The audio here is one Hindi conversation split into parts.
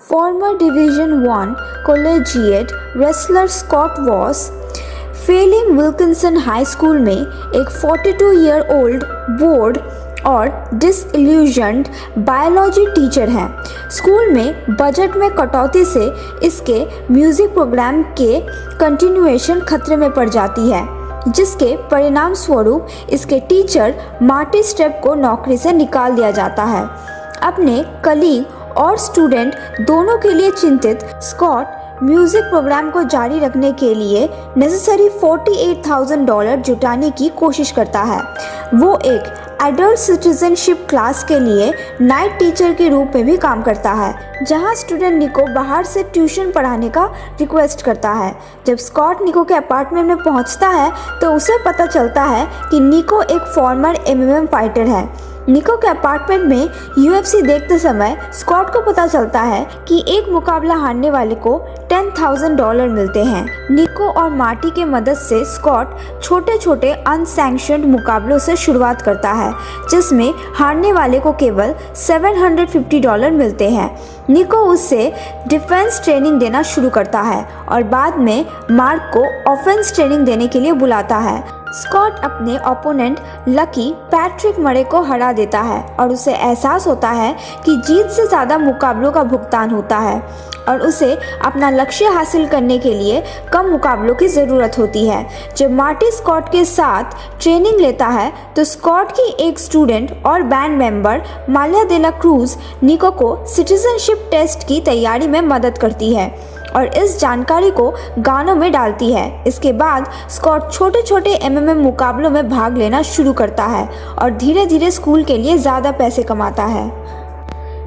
Former Division I collegiate wrestler Scott was failing Wilkinson high school में एक 42-year-old बोर्ड और डिसइल्यूजन्ड बायोलॉजी टीचर हैं। स्कूल में बजट में कटौती से इसके म्यूज़िक प्रोग्राम के कंटिन्यूएशन खतरे में पड़ जाती है, जिसके परिणाम स्वरूप इसके टीचर मार्टी स्ट्रेप को नौकरी से निकाल दिया जाता है। अपने कलीग और स्टूडेंट दोनों के लिए चिंतित स्कॉट म्यूज़िक प्रोग्राम को जारी रखने के लिए नेसेसरी $48,000 जुटाने की कोशिश करता है। वो एक एडल्ट सिटीजनशिप क्लास के लिए नाइट टीचर के रूप में भी काम करता है, जहां स्टूडेंट निको बाहर से ट्यूशन पढ़ाने का रिक्वेस्ट करता है। जब स्कॉट निको के अपार्टमेंट में पहुंचता है तो उसे पता चलता है कि निको एक फॉर्मर MMA फाइटर है। निको के अपार्टमेंट में UFC देखते समय स्कॉट को पता चलता है कि एक मुकाबला हारने वाले को $10,000 मिलते हैं। निको और मार्टी के मदद से स्कॉट छोटे छोटे अनसैंक्शन्ड मुकाबलों से शुरुआत करता है, जिसमें हारने वाले को केवल $750 मिलते हैं। निको उससे डिफेंस ट्रेनिंग देना शुरू करता है और बाद में मार्क को ऑफेंस ट्रेनिंग देने के लिए बुलाता है। स्कॉट अपने ओपोनेंट लकी पैट्रिक मरे को हरा देता है और उसे एहसास होता है कि जीत से ज़्यादा मुकाबलों का भुगतान होता है और उसे अपना लक्ष्य हासिल करने के लिए कम मुकाबलों की ज़रूरत होती है। जब मार्टी स्कॉट के साथ ट्रेनिंग लेता है तो स्कॉट की एक स्टूडेंट और बैंड मेंबर मालिया दे ला क्रूज निको को सिटीजनशिप टेस्ट की तैयारी में मदद करती है और इस जानकारी को गानों में डालती है। इसके बाद स्कॉट छोटे छोटे MMA मुकाबलों में भाग लेना शुरू करता है और धीरे धीरे स्कूल के लिए ज़्यादा पैसे कमाता है।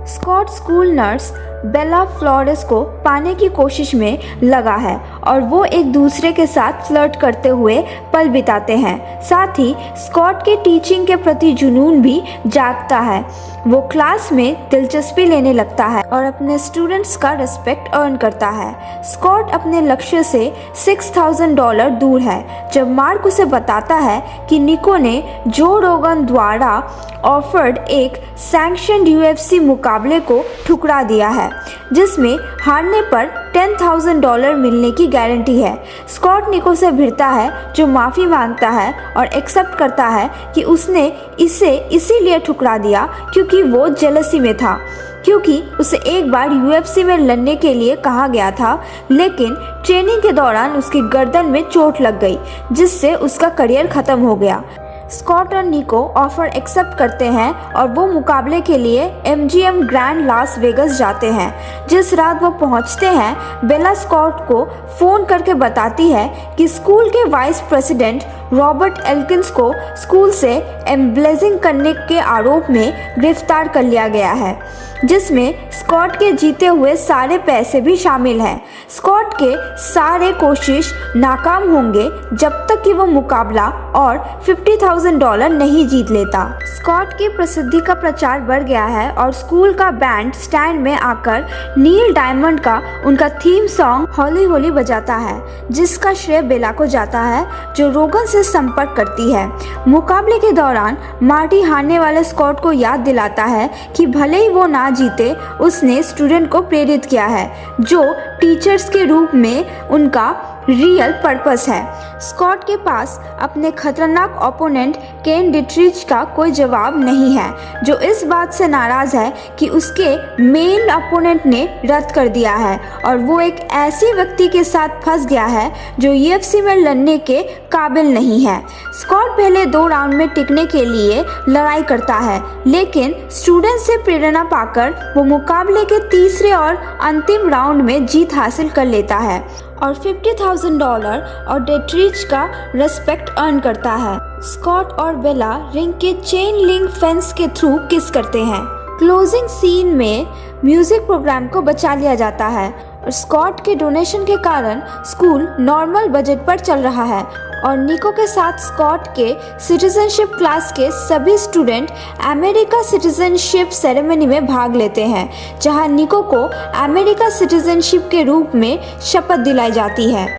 स्कॉट स्कूल नर्स बेला फ्लोरेस को पाने की कोशिश में लगा है और वो एक दूसरे के साथ फ्लर्ट करते हुए पल बिताते हैं। साथ ही स्कॉट के टीचिंग के प्रति जुनून भी जागता है। वो क्लास में दिलचस्पी लेने लगता है और अपने स्टूडेंट्स का रिस्पेक्ट अर्न करता है। स्कॉट अपने लक्ष्य से $6,000 दूर है जब मार्क उसे बताता है कि निको ने जो रोगन द्वारा ऑफर्ड एक सैंक्शन्ड UFC मुकाबले को ठुकरा दिया है, जिसमें हारने पर $10,000 मिलने की गारंटी है। स्कॉट निको से भिड़ता है, जो माफ़ी मांगता है और एक्सेप्ट करता है कि उसने इसे इसीलिए ठुकरा दिया क्योंकि वो जेलसी में था, क्योंकि उसे एक बार UFC में लड़ने के लिए कहा गया था, लेकिन ट्रेनिंग के दौरान उसकी गर्दन में चोट लग गई, जिससे उसका करियर ख़त्म हो गया। स्कॉट और निको ऑफर एक्सेप्ट करते हैं और वो मुकाबले के लिए MGM ग्रैंड लास वेगस जाते हैं। जिस रात वो पहुंचते हैं, बेला स्कॉट को फ़ोन करके बताती है कि स्कूल के वाइस प्रेसिडेंट रॉबर्ट एल्किंस को स्कूल से एम्बेजिंग करने के आरोप में गिरफ्तार कर लिया गया है, जिसमें स्कॉट के जीते हुए सारे पैसे भी शामिल हैं। स्कॉट के सारे कोशिश नाकाम होंगे जब तक कि वो मुकाबला और $50,000 नहीं जीत लेता। स्कॉट की प्रसिद्धि का प्रचार बढ़ गया है और स्कूल का बैंड स्टैंड में आकर नील डायमंड का उनका थीम सॉन्ग हॉली हॉली बजाता है, जिसका श्रेय बेला को जाता है, जो रोगन से संपर्क करती है। मुकाबले के दौरान मार्टी हारने वाले स्कॉट को याद दिलाता है कि भले ही वो ना जीते, उसने स्टूडेंट को प्रेरित किया है, जो टीचर्स के रूप में उनका रियल पर्पस है। स्कॉट के पास अपने खतरनाक ओपोनेंट केन डिट्रिच का कोई जवाब नहीं है, जो इस बात से नाराज है कि उसके मेन ओपोनेंट ने रद्द कर दिया है और वो एक ऐसे व्यक्ति के साथ फंस गया है जो UFC में लड़ने के काबिल नहीं है। स्कॉट पहले 2 राउंड में टिकने के लिए लड़ाई करता है, लेकिन स्टूडेंट से प्रेरणा पाकर वो मुकाबले के तीसरे और अंतिम राउंड में जीत हासिल कर लेता है और $50,000 और डेट्रिच का रेस्पेक्ट अर्न करता है। स्कॉट और बेला रिंग के चेन लिंक फेंस के थ्रू किस करते हैं। क्लोजिंग सीन में म्यूजिक प्रोग्राम को बचा लिया जाता है और स्कॉट के डोनेशन के कारण स्कूल नॉर्मल बजट पर चल रहा है और निको के साथ स्कॉट के सिटीजनशिप क्लास के सभी स्टूडेंट अमेरिका सिटीजनशिप सेरेमनी में भाग लेते हैं, जहां निको को अमेरिका सिटीजनशिप के रूप में शपथ दिलाई जाती है।